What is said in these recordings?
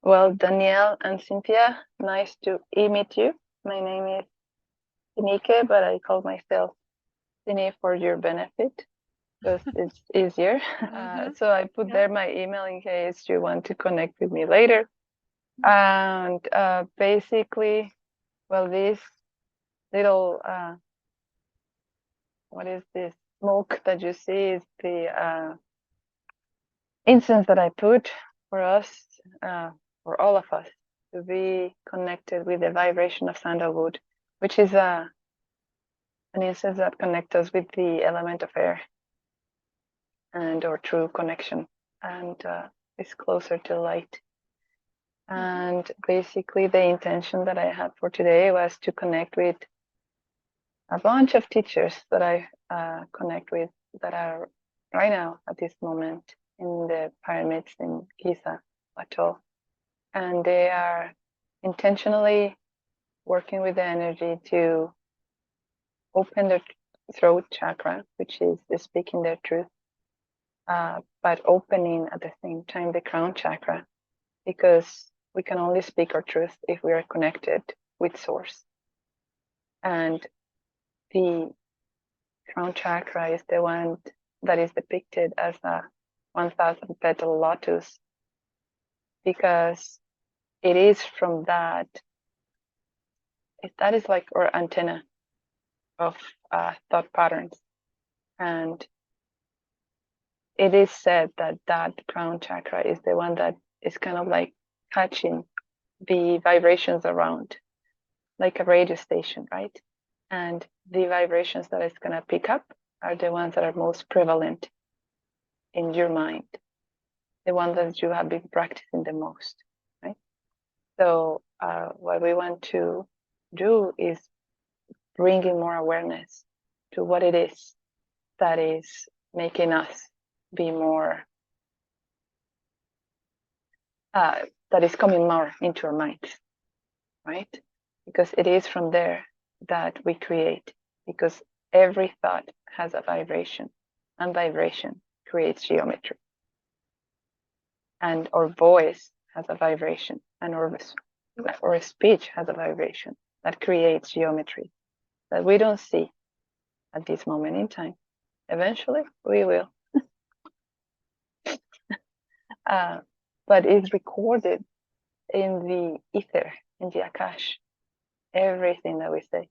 Well, Danielle and Cynthia, nice to meet you. My name is Tinike, but I call myself Tine for your benefit because it's easier. So I put there my email in case you want to connect with me later. And basically, well, this little, what is this smoke that you see is the incense that I put for us, for all of us, to be connected with the vibration of sandalwood, which is an incense that connects us with the element of air and our true connection, and is closer to light. And basically, the intention that I had for today was to connect with a bunch of teachers that I connect with that are right now at this moment in the pyramids in Giza Plateau. And they are intentionally working with the energy to open their throat chakra, which is speaking their truth, but opening at the same time the crown chakra, because we can only speak our truth if we are connected with source. And the crown chakra is the one that is depicted as a 1,000 petal lotus, because it is from that is like our antenna of thought patterns. And it is said that that crown chakra is the one that is kind of like catching the vibrations around, like a radio station, right? And the vibrations that it's going to pick up are the ones that are most prevalent in your mind, the ones that you have been practicing the most, right? So what we want to do is bringing more awareness to what it is that is making us be more, that is coming more into our minds, right? Because it is from there that we create, because every thought has a vibration, and vibration creates geometry. And our voice has a vibration, and our speech has a vibration that creates geometry that we don't see at this moment in time. Eventually, we will. But it's recorded in the ether, in the Akash, everything that we say.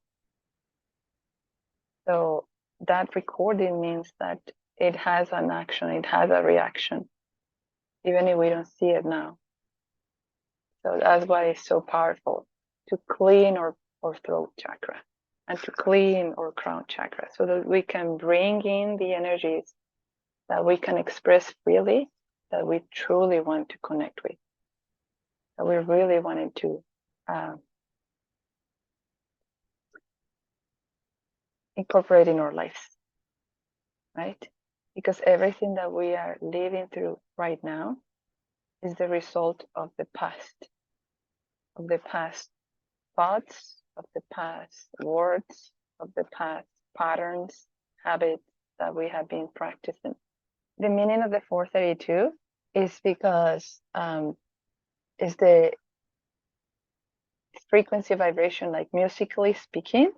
So that recording means that it has an action, it has a reaction, even if we don't see it now. So that's why it's so powerful to clean our throat chakra and to clean our crown chakra, so that we can bring in the energies that we can express freely, that we truly want to connect with, that we really wanted to incorporate in our lives, right? Because everything that we are living through right now is the result of the past thoughts, of the past words, of the past patterns, habits that we have been practicing. The meaning of the 432 is because is the frequency vibration, like musically speaking,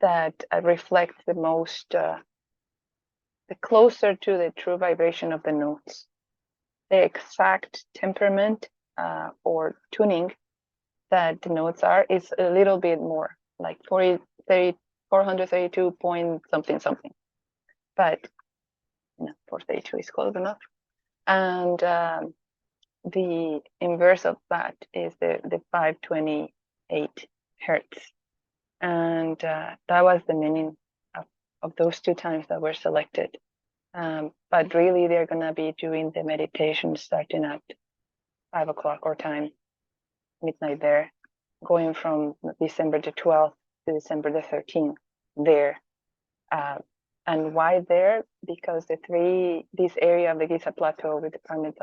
that reflects the most, the closer to the true vibration of the notes. The exact temperament or tuning that the notes are is a little bit more, like 432 point something something, but 432 is close enough. And the inverse of that is the 528 hertz, and that was the meaning of those two times that were selected. But really, they're gonna be doing the meditation starting at 5 o'clock our time, midnight there, going from December the 12th to December the 13th there. And why there? Because this area of the Giza Plateau with the pyramids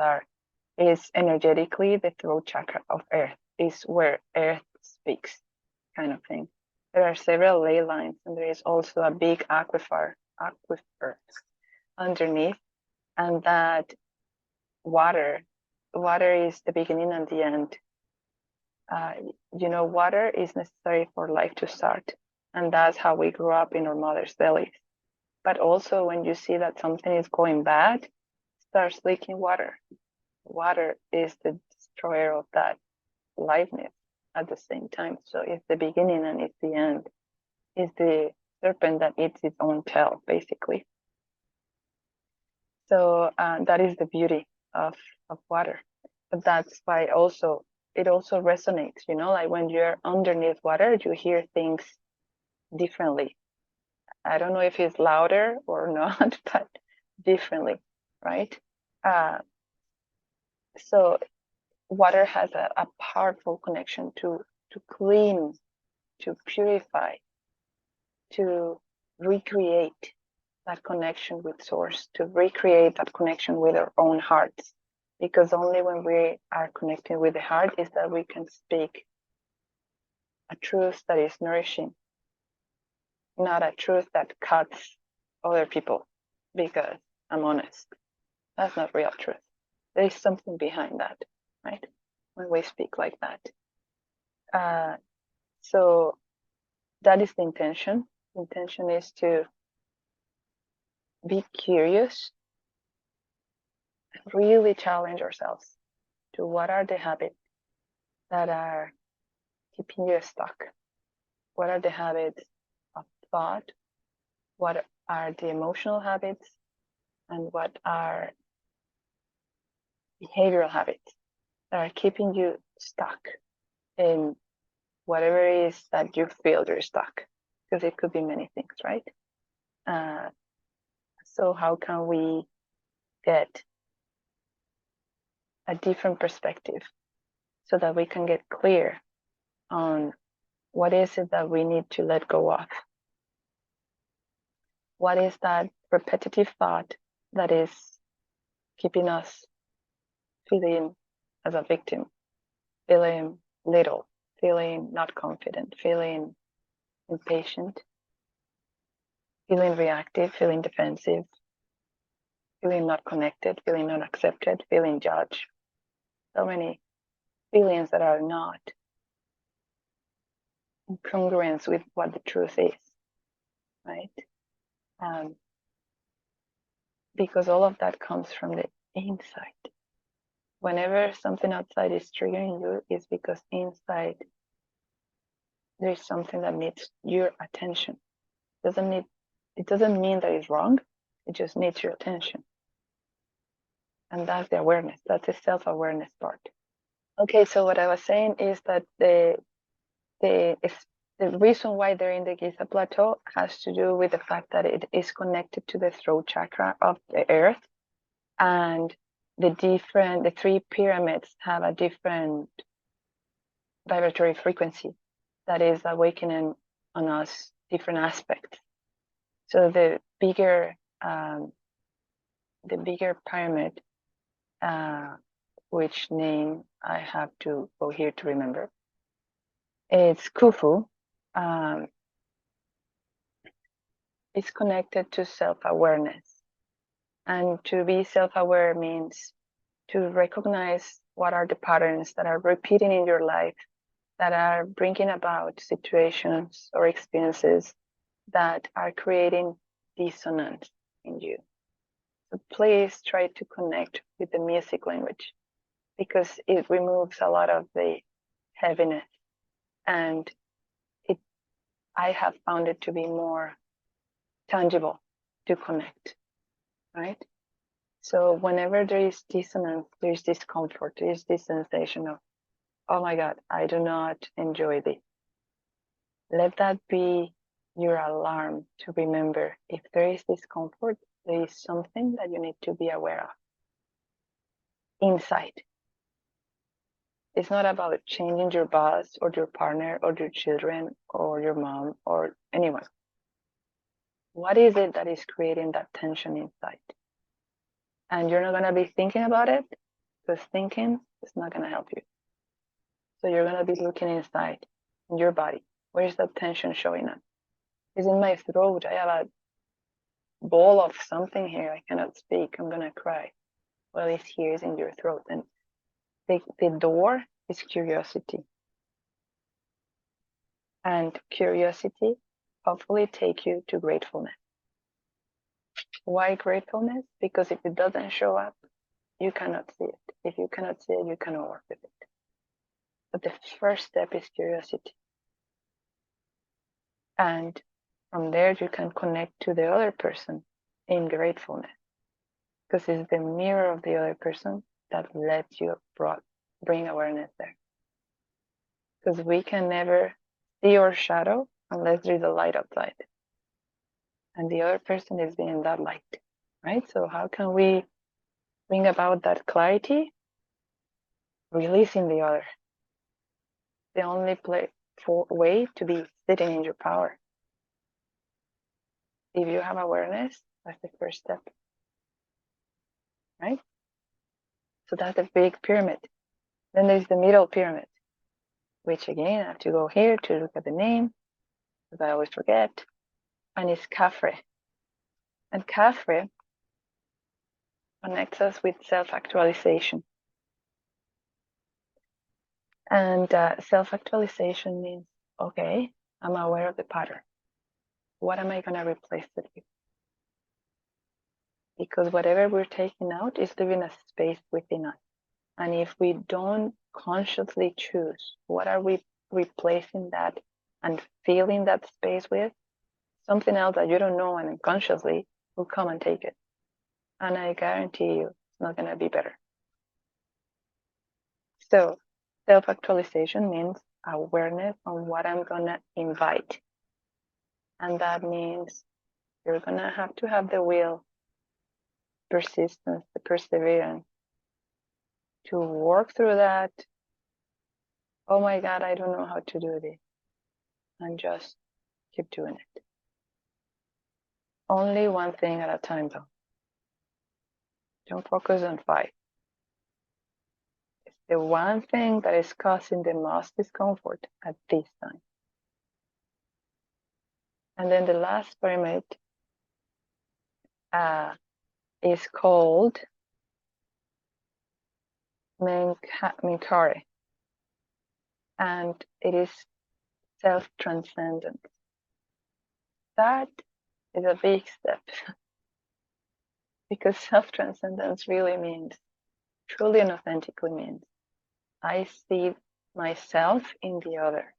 is energetically the throat chakra of Earth, is where Earth speaks, kind of thing. There are several ley lines, and there is also a big aquifer underneath, and that water water is the beginning and the end. Water is necessary for life to start, and that's how we grew up in our mother's bellies. But also, when you see that something is going bad, starts leaking water. Water is the destroyer of that liveness at the same time. So it's the beginning and it's the end. It's the serpent that eats its own tail, basically. So that is the beauty of water. But that's why it also resonates, like when you're underneath water, you hear things differently. I don't know if it's louder or not, but differently, right? So water has a powerful connection to clean, to purify, to recreate that connection with source, to recreate that connection with our own hearts. Because only when we are connecting with the heart is that we can speak a truth that is nourishing, not a truth that cuts other people, because I'm honest. That's not real truth. There is something behind that, right? When we speak like that. So that is the intention. The intention is to be curious, really challenge ourselves to what are the habits that are keeping you stuck? What are the habits of thought? What are the emotional habits? And what are behavioral habits that are keeping you stuck in whatever it is that you feel you're stuck? Because it could be many things, right? So how can we get a different perspective so that we can get clear on what is it that we need to let go of? What is that repetitive thought that is keeping us feeling as a victim, feeling little, feeling not confident, feeling impatient, feeling reactive, feeling defensive, feeling not connected, feeling not accepted, feeling judged? So many feelings that are not in congruence with what the truth is, right? Because all of that comes from the inside. Whenever something outside is triggering you, it's because inside there's something that needs your attention. It doesn't mean that it's wrong. It just needs your attention. And that's the awareness. That's the self-awareness part. Okay, so what I was saying is that the reason why they're in the Giza Plateau has to do with the fact that it is connected to the throat chakra of the earth, and the three pyramids have a different vibratory frequency that is awakening on us different aspects. So the bigger pyramid, which name I have to go here to remember, it's Khufu. It's connected to self-awareness. And to be self-aware means to recognize what are the patterns that are repeating in your life that are bringing about situations or experiences that are creating dissonance in you. So please try to connect with the music language, because it removes a lot of the heaviness, and I have found it to be more tangible to connect, right? So whenever there is dissonance, there is discomfort, there is this sensation of, oh my God, I do not enjoy this. Let that be your alarm to remember, if there is discomfort, there is something that you need to be aware of inside. It's not about changing your boss or your partner or your children or your mom or anyone. What is it that is creating that tension inside? And you're not going to be thinking about it, because thinking is not going to help you. So you're going to be looking inside in your body. Where's that tension showing up? It's in my throat. I have a ball of something here. I cannot speak. I'm going to cry. Well, it's here, it's in your throat. And the door is curiosity. And curiosity hopefully take you to gratefulness. Why gratefulness? Because if it doesn't show up, you cannot see it. If you cannot see it, you cannot work with it. But the first step is curiosity. And from there, you can connect to the other person in gratefulness. Because it's the mirror of the other person that lets you bring awareness there. Because we can never see our shadow unless there is a light outside. And the other person is being that light, right? So how can we bring about that clarity? Releasing the other. The only way to be sitting in your power. If you have awareness, that's the first step, right? So that's the big pyramid. Then there's the middle pyramid, which again, I have to go here to look at the name, because I always forget, and it's Khafre. And Khafre connects us with self-actualization. And self-actualization means, okay, I'm aware of the pattern. What am I going to replace it with? Because whatever we're taking out is leaving a space within us. And if we don't consciously choose, what are we replacing that and filling that space with? Something else that you don't know and unconsciously will come and take it. And I guarantee you, it's not going to be better. So self-actualization means awareness on what I'm going to invite. And that means you're going to have the will, persistence, the perseverance to work through that. Oh my God, I don't know how to do this. And just keep doing it. Only one thing at a time, though. Don't focus on 5. It's the one thing that is causing the most discomfort at this time. And then the last pyramid is called Minkare. And it is self-transcendence. That is a big step. Because self-transcendence really means, truly and authentically means, I see myself in the other.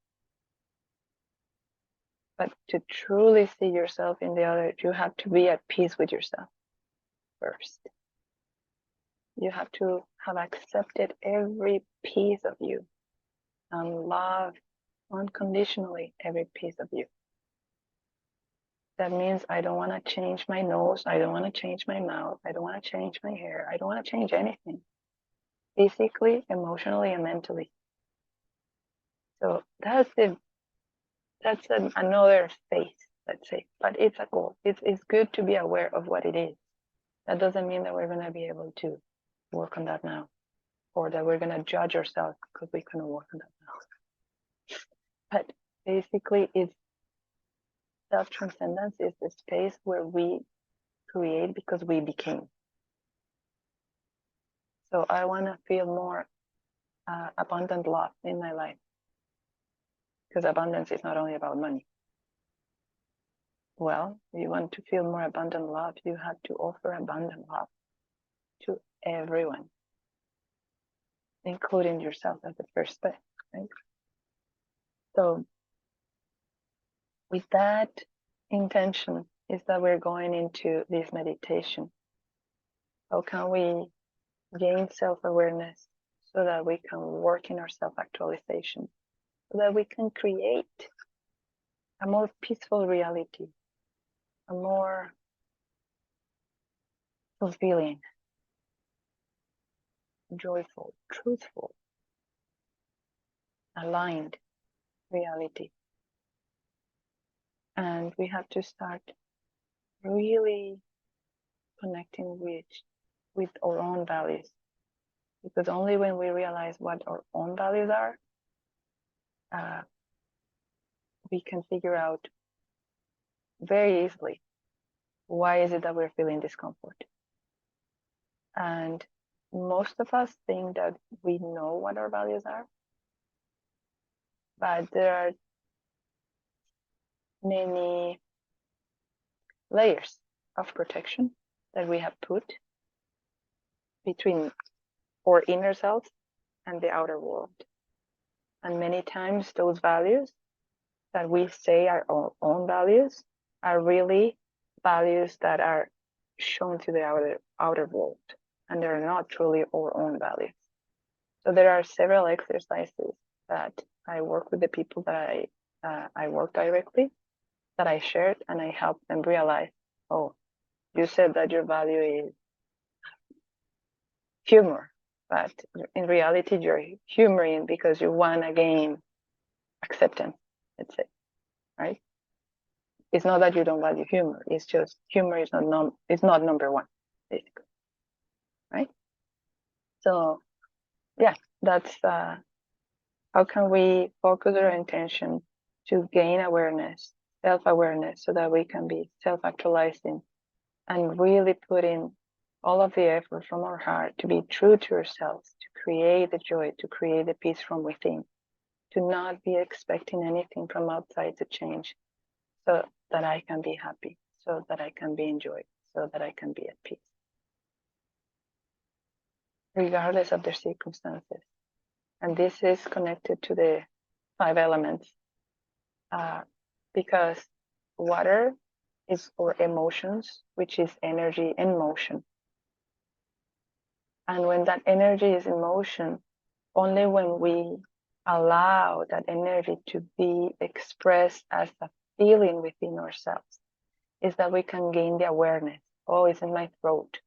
But to truly see yourself in the other, you have to be at peace with yourself first. You have to have accepted every piece of you and love unconditionally every piece of you. That means I don't want to change my nose. I don't want to change my mouth. I don't want to change my hair. I don't want to change anything. Physically, emotionally, and mentally. So that's another phase, let's say. But it's a goal. It's good to be aware of what it is. That doesn't mean that we're going to be able to work on that now. Or that we're going to judge ourselves because we couldn't work on that now. But basically, it's self-transcendence is the space where we create because we became. So I want to feel more abundant love in my life. Because abundance is not only about money. Well, if you want to feel more abundant love, you have to offer abundant love to everyone, including yourself as the first step, right? So with that intention is that we're going into this meditation. How can we gain self-awareness so that we can work in our self-actualization, so that we can create a more peaceful reality, a more fulfilling, joyful, truthful, aligned reality. And we have to start really connecting with our own values. Because only when we realize what our own values are, we can figure out very easily why is it that we're feeling discomfort. And most of us think that we know what our values are, but there are many layers of protection that we have put between our inner self and the outer world. And many times those values that we say are our own values are really values that are shown to the outer world, and they're not truly our own values. So there are several exercises that I work with the people that I work directly, that I shared, and I help them realize, oh, you said that your value is humor, but in reality you're humoring because you want to gain acceptance, let's say, right? It's not that you don't value humor, it's just humor is not number one, basically, right? So yeah, that's how can we focus our intention to gain awareness, self-awareness, so that we can be self-actualizing and really put in all of the effort from our heart to be true to ourselves, to create the joy, to create the peace from within, to not be expecting anything from outside to change, so that I can be happy, so that I can be enjoyed, so that I can be at peace, regardless of the circumstances. And this is connected to the 5 elements, because water is for emotions, which is energy in motion. And when that energy is in motion, only when we allow that energy to be expressed as a feeling within ourselves is that we can gain the awareness. Oh, it's in my throat.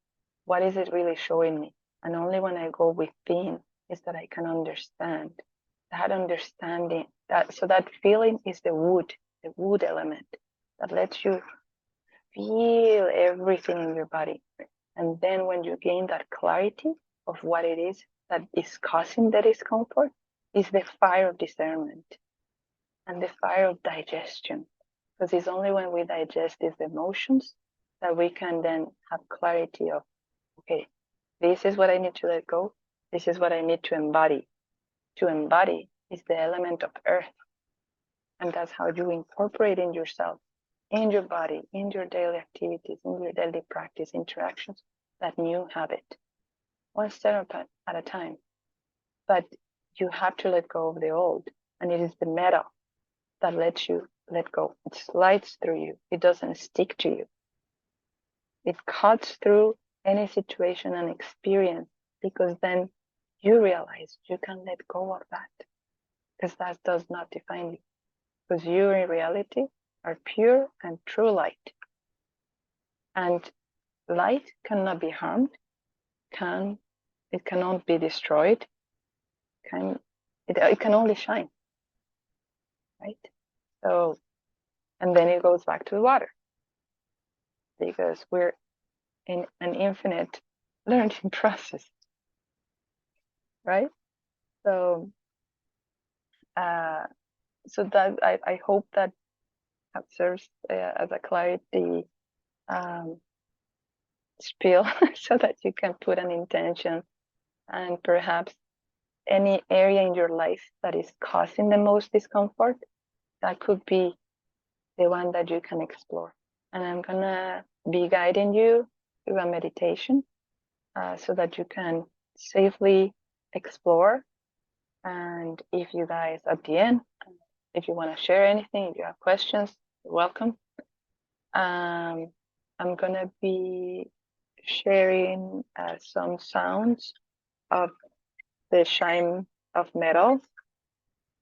What is it really showing me? And only when I go within is that I can understand. That understanding, so that feeling is the wood element that lets you feel everything in your body. And then when you gain that clarity of what it is that is causing the discomfort, is the fire of discernment and the fire of digestion. Because it's only when we digest these emotions that we can then have clarity of, okay, this is what I need to let go. This is what I need to embody. To embody is the element of earth. And that's how you incorporate in yourself, in your body, in your daily activities, in your daily practice interactions, that new habit, one step at a time. But you have to let go of the old, and it is the metal that lets you let go. It slides through you. It doesn't stick to you. It cuts through any situation and experience, because then you realize you can let go of that, because that does not define you. Because you in reality are pure and true light. And light cannot be harmed, it cannot be destroyed, it can only shine, right? So, and then it goes back to the water, because we're in an infinite learning process, right? So, so that I hope that serves as a clarity spiel, so that you can put an intention, and perhaps any area in your life that is causing the most discomfort, that could be the one that you can explore. And I'm gonna be guiding you through a meditation, so that you can safely explore. And if you guys at the end, if you want to share anything, if you have questions, you're welcome. I'm gonna be sharing some sounds of the chime of metal,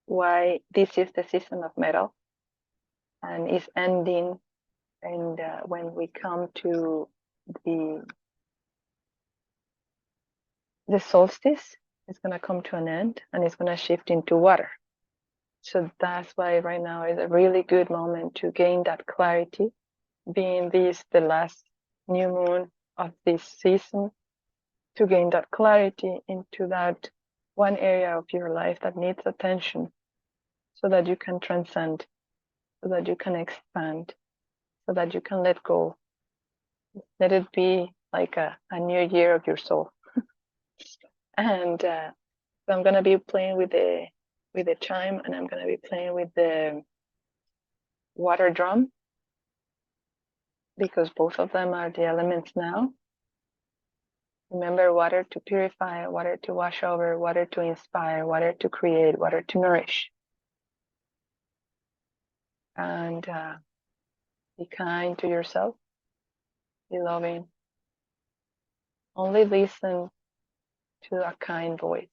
why this is the season of metal and is ending. And when we come to the solstice, it's going to come to an end, and it's going to shift into water. So that's why right now is a really good moment to gain that clarity, being this the last new moon of this season, to gain that clarity into that one area of your life that needs attention, so that you can transcend, so that you can expand, so that you can let go. Let it be like a new year of your soul. And so I'm gonna be playing with the chime, and I'm gonna be playing with the water drum, because both of them are the elements now. Remember, water to purify, water to wash over, water to inspire, water to create, water to nourish. And be kind to yourself, be loving. Only listen to a kind voice.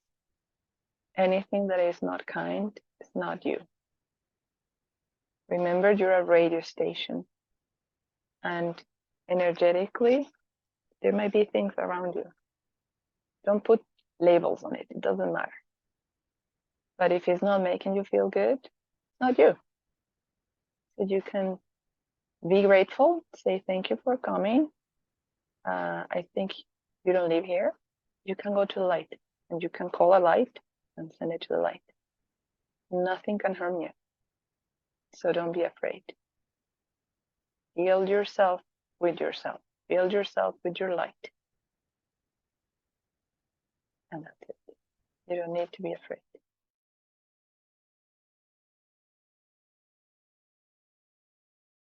Anything that is not kind is not you. Remember, you're a radio station, and energetically, there might be things around you. Don't put labels on it, it doesn't matter. But if it's not making you feel good, it's not you. So you can be grateful, say thank you for coming. I think you don't live here. You can go to the light, and you can call a light and send it to the light. Nothing can harm you. So don't be afraid. Heal yourself with yourself. Build yourself with your light. And that's it. You don't need to be afraid.